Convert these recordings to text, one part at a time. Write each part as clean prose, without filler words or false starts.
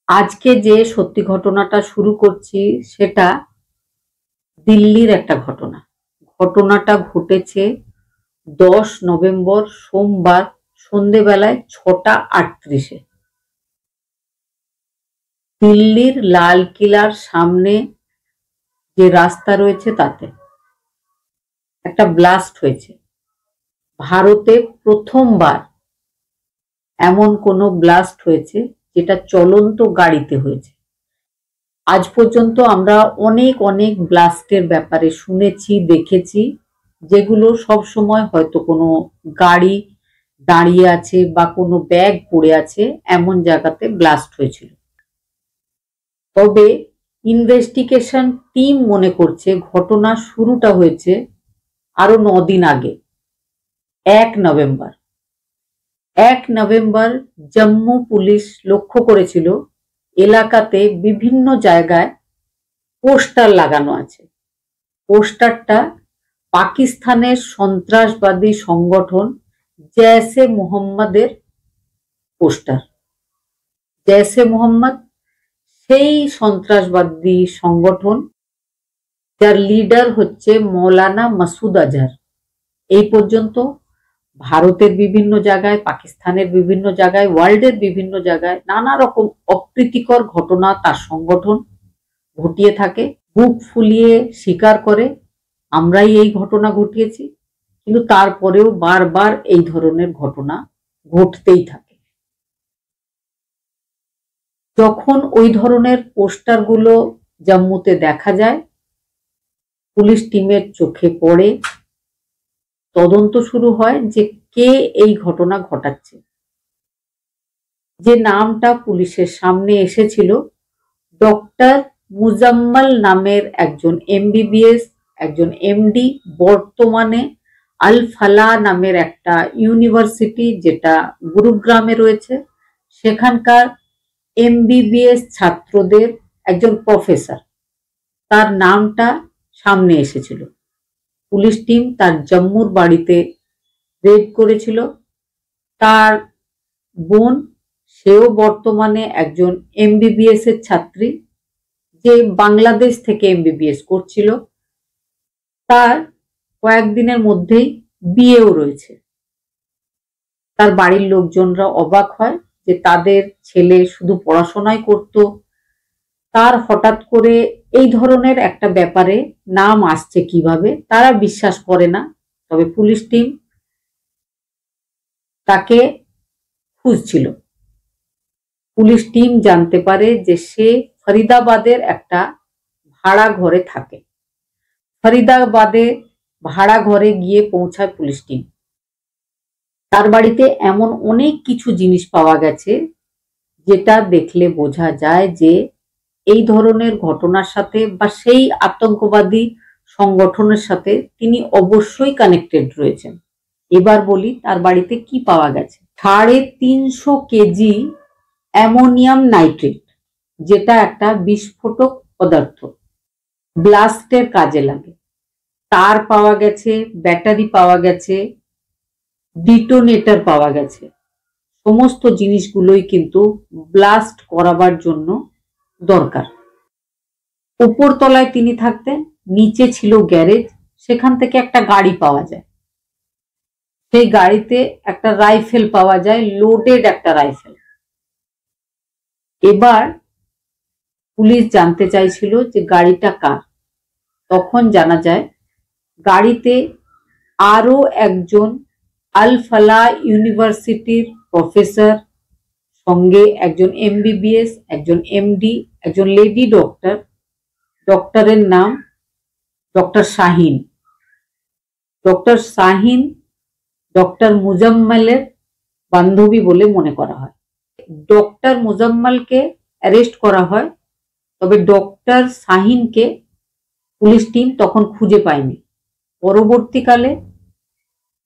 আজকে যে সত্যি ঘটনাটা শুরু করছি সেটা দিল্লির একটা ঘটনা। ঘটনাটা ঘটেছে 10 নভেম্বর সোমবার সন্ধেবেলায় 6:38-এ। দিল্লির লাল কিলার সামনে যে রাস্তা রয়েছে তাতে একটা ব্লাস্ট হয়েছে। ভারতে প্রথমবার এমন কোনো ব্লাস্ট হয়েছে যেটা চলন্ত গাড়িতে হয়েছে। আজ পর্যন্ত আমরা অনেক অনেক ব্লাস্টের ব্যাপারে শুনেছি, দেখেছি, যেগুলো সব সময় হয়তো কোনো গাড়ি দাঁড়িয়ে আছে বা কোনো ব্যাগ পড়ে আছে এমন জায়গাতে ব্লাস্ট হয়েছিল। তবে ইনভেস্টিগেশন টিম মনে করছে ঘটনা শুরুটা হয়েছে আরো 9 দিন আগে। 1 নভেম্বর 1 নভেম্বর জম্মু পুলিশ লক্ষ্য করেছিল এলাকাতে বিভিন্ন জায়গায় পোস্টার লাগানো আছে। পোস্টারটা পাকিস্তানের সন্ত্রাসবাদী সংগঠন জৈশে মোহাম্মদের পোস্টার। জৈশে মোহাম্মদ সেই সন্ত্রাসবাদী সংগঠন যার লিডার হচ্ছে মৌলানা মাসুদ আজহার। এই পর্যন্ত ভারতের বিভিন্ন জায়গায়, পাকিস্তানের বিভিন্ন জায়গায়, ওয়ার্ল্ডের বিভিন্ন জায়গায় নানা রকম অপ্রীতিকর ঘটনা তার সংগঠন ঘটিয়ে থাকে। বুক ফুলিয়ে স্বীকার করে আমরাই এই ঘটনা ঘটিয়েছি, কিন্তু তারপরেও বারবার এই ধরনের ঘটনা ঘটতেই থাকে। যখন ওই ধরনের পোস্টারগুলো জম্মুতে দেখা যায়, পুলিশ টিমের চোখে পড়ে, তদন্ত শুরু হয় যে কে এই ঘটনা ঘটাচ্ছে। যে নামটা পুলিশের সামনে এসেছিল, ডক্টর মুজাম্মল নামের একজন এমবিবিএস, একজন এমডি, বর্তমানে আল ফালাহ নামের একটা ইউনিভার্সিটি যেটা গুরুগ্রামে রয়েছে, সেখানকার এমবিবিএস ছাত্রদের একজন প্রফেসর। তার নামটা সামনে এসেছিল। পুলিশ টিম তার জম্মুর বাড়িতে রেড করেছিল। তার বোন, সেও বর্তমানে একজন এমবিবিএস এর ছাত্রী, যে বাংলাদেশ থেকে এমবিবিএস করছিল। তার কয়েকদিনের মধ্যেই বিয়েও রয়েছে। তার বাড়ির লোকজনরা অবাক হয় যে তাদের ছেলে শুধু পড়াশোনাই করত, তার হঠাৎ করে এই ধরনের একটা ব্যাপারে নাম আসছে কিভাবে, তারা বিশ্বাস করে না। তবে পুলিশ টিম তাকে খুঁজছিল। পুলিশ টিম জানতে পারে যে সে ফরিদাবাদের একটা ভাড়া ঘরে থাকে। ফরিদাবাদে ভাড়া ঘরে গিয়ে পৌঁছায় পুলিশ টিম। তার বাড়িতে এমন অনেক কিছু জিনিস পাওয়া গেছে যেটা দেখলে বোঝা যায় যে এই ধরনের ঘটনার সাথে বা সেই আতঙ্কবাদী সংগঠনের সাথে তিনি অবশ্যই কানেক্টেড রয়েছেন। এবার বলি তার বাড়িতে কি পাওয়া গেছে। 350 কেজি অ্যামোনিয়াম নাইট্রেট, যেটা একটা বিস্ফোরক পদার্থ, ব্লাস্টের কাজে লাগে। তার পাওয়া গেছে, ব্যাটারি পাওয়া গেছে, ডিটোনেটর পাওয়া গেছে। সমস্ত জিনিসগুলোই কিন্তু ব্লাস্ট করাবার জন্য দরকার। উপর তলায় তিনি থাকতেন, নিচে ছিল গ্যারেজ, সেখান থেকে একটা গাড়ি পাওয়া যায়। সেই গাড়িতে একটা রাইফেল পাওয়া যায়, লোডেড একটা রাইফেল। এবার পুলিশ জানতে চাইছিল যে গাড়িটা কার। তখন জানা যায় গাড়িতে আরো একজন আল ফালাহ ইউনিভার্সিটির প্রফেসর, সঙ্গে একজন এমবিবিএস, একজন এমডি, একজন লেডি ডক্টর। ডক্টরের নাম doctor Shahin. Doctor Shahin doctor মুজাম্মলের বান্ধবী বলে মনে করা হয়। ডক্টর মুজাম্মলকে অ্যারেস্ট করা হয়, তবে ডক্টর শাহিনকে পুলিশ টিম তখন খুঁজে পায়নি। পরবর্তীকালে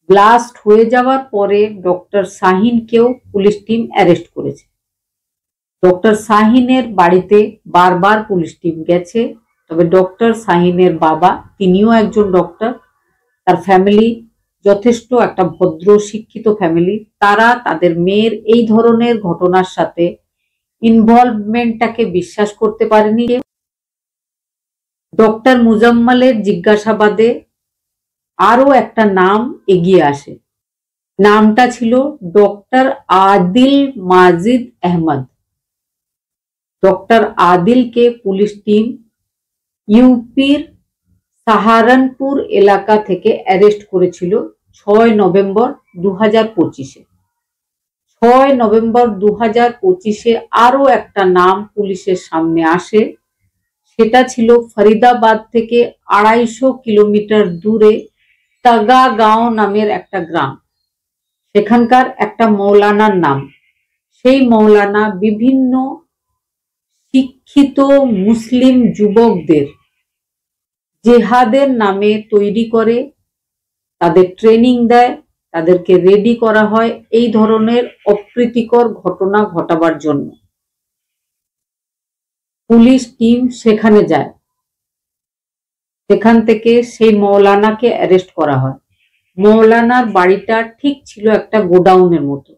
ব্লাস্ট হয়ে যাওয়ার পরে ডক্টর শাহিনকেও পুলিশ টিম অ্যারেস্ট করেছে। ডক্টর শাহিনের বাড়িতে বারবার পুলিশ টিম গেছে, তবে ডক্টর শাহিনের বাবা, তিনিও একজন ডক্টর, তার ফ্যামিলি যথেষ্ট একটা ভদ্র শিক্ষিত ফ্যামিলি, তারা তাদের মেয়ের এই ধরনের ঘটনার সাথে ইনভলভমেন্টটাকে বিশ্বাস করতে পারেনি। ডক্টর মুজাম্মেলের জিজ্ঞাসাবাদে আরো একটা নাম এগিয়ে আসে। নামটা ছিল ডক্টর আদিল মাজিদ আহমদ। ডক্টর আদিলকে পুলিশ টিম ইউপির সাহারানপুর এলাকা থেকে অ্যারেস্ট করেছিল 6 নভেম্বর 2025-এ। 6 নভেম্বর 2025-এ আরো একটা নাম পুলিশের সামনে আসে। সেটা ছিল ফরিদাবাদ থেকে 250 কিলোমিটার দূরে তাগা গাঁও নামের একটা গ্রাম। সেখানকার একটা মৌলানার নাম। সেই মৌলানা বিভিন্ন শিক্ষিত মুসলিম যুবকদের জেহাদের নামে তৈরি করে, তাদের ট্রেনিং দেয়, তাদেরকে রেডি করা হয় এই ধরনের অপ্রীতিকর ঘটনা ঘটাবার জন্য। পুলিশ টিম সেখানে যায়। সেখান থেকে সেই মৌলানাকে অ্যারেস্ট করা হয়। মৌলানার বাড়িটা ঠিক ছিল একটা গোডাউনের মতো।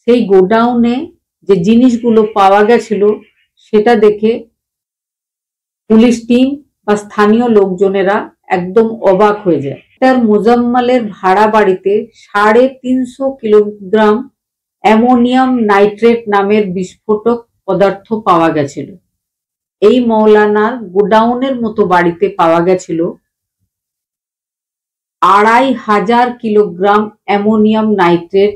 সেই গোডাউনে যে জিনিসগুলো পাওয়া গেছিল সেটা দেখে পুলিশ টিম বা স্থানীয় লোকজনেরা একদম অবাক হয়ে যায়। তার মুজাম্মেলের ভাড়া বাড়িতে 350 কিলোগ্রাম অ্যামোনিয়াম নাইট্রেট নামের বিস্ফোরক পদার্থ পাওয়া গেছিল। এই মৌলানার গোডাউনের মতো বাড়িতে পাওয়া গেছিল 2500 কিলোগ্রাম অ্যামোনিয়াম নাইট্রেট,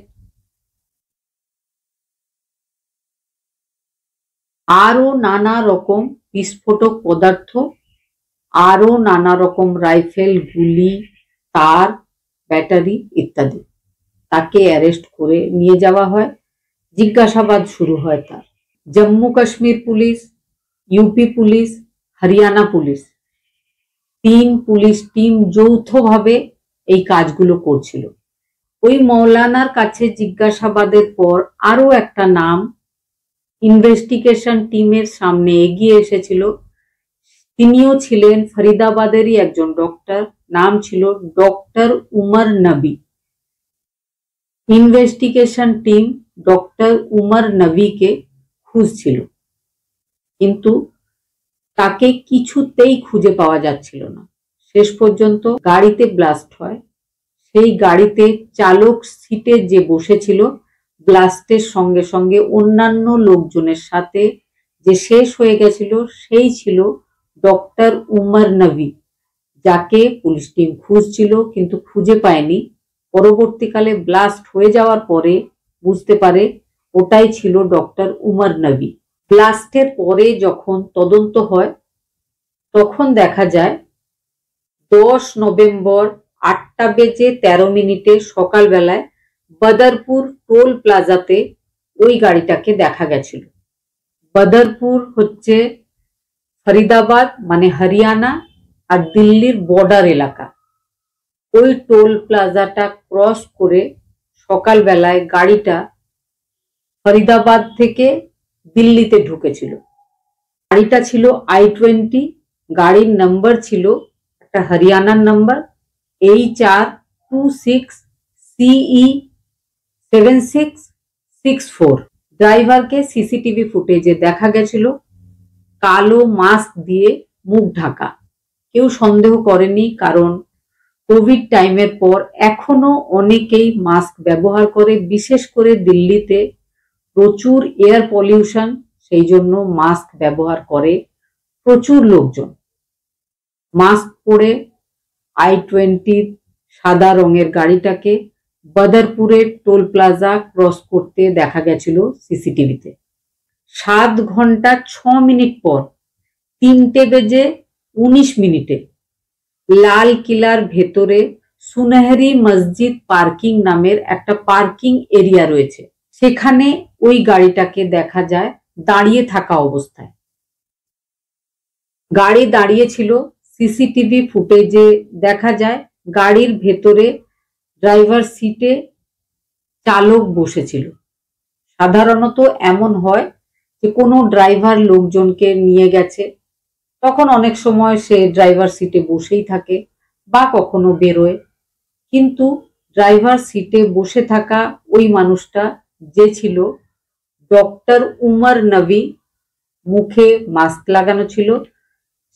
আরো নানা রকম বিস্ফোরক পদার্থ, আরো নানা রকম রাইফেল, গুলি, তার, ব্যাটারি ইত্যাদি। তাকে অ্যারেস্ট করে নিয়ে যাওয়া হয়। জিজ্ঞাসাবাদ শুরু হয় তার। Jammu Kashmir police, UP police, Haryana police, 3 police team যৌথভাবে এই কাজগুলো করছিল। ওই মৌলানার কাছে জিজ্ঞাসাবাদের পর আরো একটা নাম ইনভেস্টিগেশন টিমের সামনে এগিয়ে এসেছিল। তিনিও ছিলেন ফরিদাবাদেরই একজন ডক্টর। নাম ছিল ডক্টর উমর নবী। ইনভেস্টিগেশন টিম ডক্টর উমর নবীকে খুঁজছিল, কিন্তু তাকে কিছুতেই খুঁজে পাওয়া যাচ্ছিল না। শেষ পর্যন্ত গাড়িতে ব্লাস্ট হয়। সেই গাড়িতে চালক সিটে যে বসেছিল, ব্লাস্টের সঙ্গে সঙ্গে অন্যান্য লোকজনের সাথে যে শেষ হয়ে গেছিল সেই ছিল ডক্টর উমর নবী, যাকে পুলিশ টিম খুঁজছিল কিন্তু খুঁজে পায়নি। পরবর্তীকালে ব্লাস্ট হয়ে যাওয়ার পরে বুঝতে পারে ওটাই ছিল ডক্টর উমর নবী। ব্লাস্টের পরে যখন তদন্ত হয় তখন দেখা যায় 10 নভেম্বর 8:13 সকালবেলায় বদরপুর টোল প্লাজাতে ওই গাড়িটাকে দেখা গেছিল। বদরপুর হচ্ছে ফরিদাবাদ মানে হরিয়ানা আর দিল্লির বর্ডার এলাকা। ওই টোল প্লাজাটা ক্রস করে সকালবেলায় গাড়িটা ফরিদাবাদ থেকে দিল্লিতে ঢুকেছিল। গাড়িটা ছিল i20। গাড়ির নাম্বার ছিল একটা হরিয়ানার নাম্বার HR26CE7664। ড্রাইভারকে সিসিটিভি ফুটেজে দেখা গেছিল কালো মাস্ক দিয়ে মুখ ঢাকা। কেউ সন্দেহ করেনি, কারণ কোভিড টাইমের পর এখনো অনেকেই মাস্ক ব্যবহার করে। বিশেষ করে দিল্লিতে প্রচুর এয়ার পলিউশন, সেই জন্য মাস্ক ব্যবহার করে প্রচুর লোকজন। মাস্ক পরে i20 সাদা রঙের গাড়িটাকে বদরপুরের টোল প্লাজা ক্রস করতে দেখা গেছিল সিসিটিভিতে। 7 ঘন্টা 6 মিনিট পর 3:19 লাল কিলার ভেতরে সুনহরি মসজিদ পার্কিং নামের একটা পার্কিং এরিয়া রয়েছে, সেখানে ওই গাড়িটাকে দেখা যায় দাঁড়িয়ে থাকা অবস্থায়। গাড়ি দাঁড়িয়ে ছিল। সিসিটিভি ফুটেজে দেখা যায় গাড়ির ভেতরে ড্রাইভার সিটে চালক বসেছিল। সাধারণত এমন হয় যে কোনো ড্রাইভার লোকজনকে নিয়ে গেছে, তখন অনেক সময় সে ড্রাইভার সিটে বসেই থাকে বা কখনো বেরোয়, কিন্তু ড্রাইভার সিটে বসে থাকা ওই মানুষটা যে ছিল ডক্টর উমর নবী, মুখে মাস্ক লাগানো ছিল,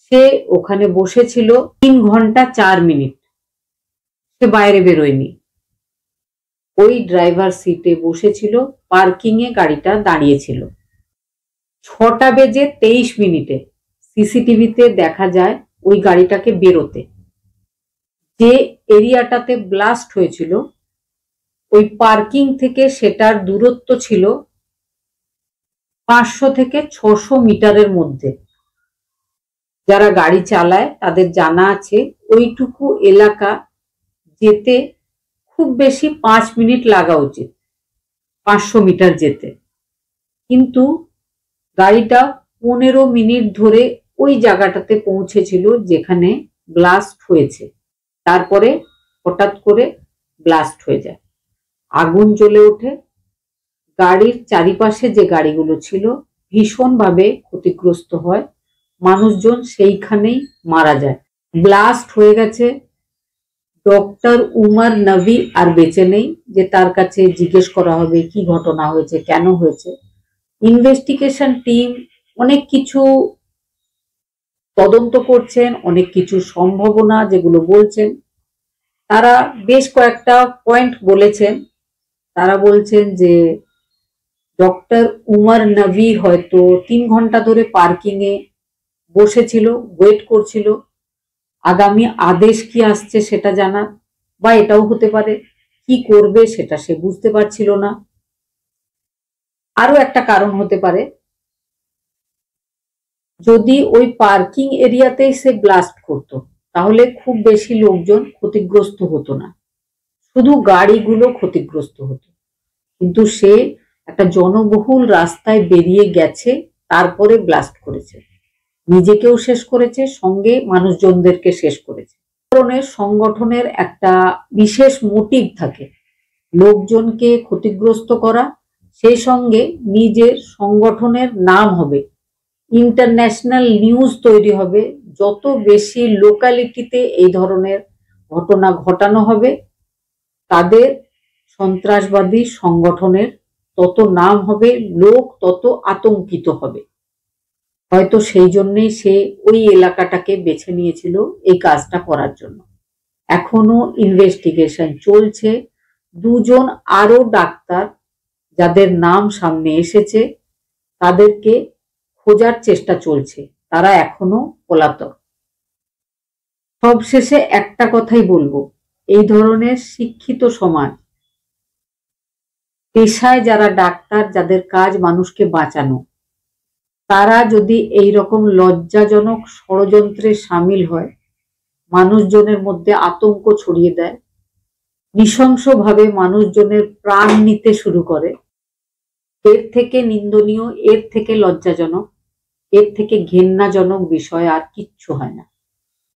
সে ওখানে বসেছিল 3 ঘন্টা 4 মিনিট, সে বাইরে বেরোয়নি, ওই ড্রাইভার সিটে বসেছিল, পার্কিং এ গাড়িটা দাঁড়িয়েছিল। 6টা বেজে 23 মিনিটে সিসিটিভিতে দেখা যায় ওই গাড়িটাকে বেরোতে। যে এরিয়াটাতে ব্লাস্ট হয়েছিল ওই পার্কিং থেকে সেটার দূরত্ব ছিল 500 থেকে 600 মিটারের মধ্যে। যারা গাড়ি চালায় তাদের জানা আছে ওইটুকু এলাকা যেতে খুব বেশি 5 মিনিট লাগা উচিত 500 মিটার যেতে, কিন্তু গাড়িটা 15 মিনিট ধরে ওই জায়গাটাতে পৌঁছেছিল যেখানে ব্লাস্ট হয়েছে। তারপরে হঠাৎ করে ব্লাস্ট হয়ে যায়, আগুন জ্বলে ওঠে, গাড়ির চারিপাশে যে গাড়িগুলো ছিল ভীষণভাবে ক্ষতিগ্রস্ত হয়, মানুষজন সেইখানেই মারা যায়। ব্লাস্ট হয়ে গেছে, ডক্টর উমর নবী আর বেঁচে নেই যে তার কাছে জিজ্ঞেস করা হবে কি ঘটনা হয়েছে, কেন হয়েছে। ইনভেস্টিগেশন টিম অনেক কিছু তদন্ত করছেন, অনেক কিছু সম্ভাবনা যেগুলো বলছেন, তারা বেশ কয়েকটা পয়েন্ট বলেছেন। তারা বলছেন যে ডক্টর উমর নবী হয়তো 3 ঘন্টা ধরে পার্কিং এ বসেছিল, ওয়েট করছিল আগামী আদেশ কি আসছে সেটা জানার, বা এটাও হতে পারে কি করবে সেটা সে বুঝতে পারছিল না। আরো একটা কারণ হতে পারে, যদি ওই পার্কিং এরিয়াতেই সে ব্লাস্ট করত তাহলে খুব বেশি লোকজন ক্ষতিগ্রস্ত হতো না, শুধু গাড়িগুলো ক্ষতিগ্রস্ত হতো, কিন্তু সে একটা জনবহুল রাস্তায় বেরিয়ে গেছে, তারপরে ব্লাস্ট করেছে, নিজেকেও শেষ করেছে, সঙ্গে মানুষজনদেরকে শেষ করেছে। ধরনের সংগঠনের একটা বিশেষ মোটিভ থাকে, লোকজনকে ক্ষতিগ্রস্ত করা, সেই সঙ্গে নিজের সংগঠনের নাম হবে, ইন্টারন্যাশনাল নিউজ তৈরি হবে, যত বেশি লোকালিটিতে এই ধরনের ঘটনা ঘটানো হবে তাদের সন্ত্রাসবাদী সংগঠনের তত নাম হবে, লোক তত আতঙ্কিত হবে। হয়তো সেই জন্যই সে ওই এলাকাটাকে বেছে নিয়েছিল এই কাজটা করার জন্য। এখনো ইনভেস্টিগেশন চলছে, 2 জন আরো ডাক্তার যাদের নাম সামনে এসেছে তাদেরকে খোঁজার চেষ্টা চলছে, তারা এখনো পলাতক। সবশেষে একটা কথাই বলবো, এই ধরনের শিক্ষিত সমাজ, পেশায় যারা ডাক্তার, যাদের কাজ মানুষকে বাঁচানো, তারা যদি এই রকম লজ্জাজনক ষড়যন্ত্রে সামিল হয়, মানুষজনের মধ্যে আতঙ্ক ছড়িয়ে দেয়, নৃশংসভাবে মানুষজনের প্রাণ নিতে শুরু করে, এর থেকে নিন্দনীয়, এর থেকে লজ্জাজনক, এর থেকে ঘেন্নাজনক বিষয় আর কিচ্ছু হয় না।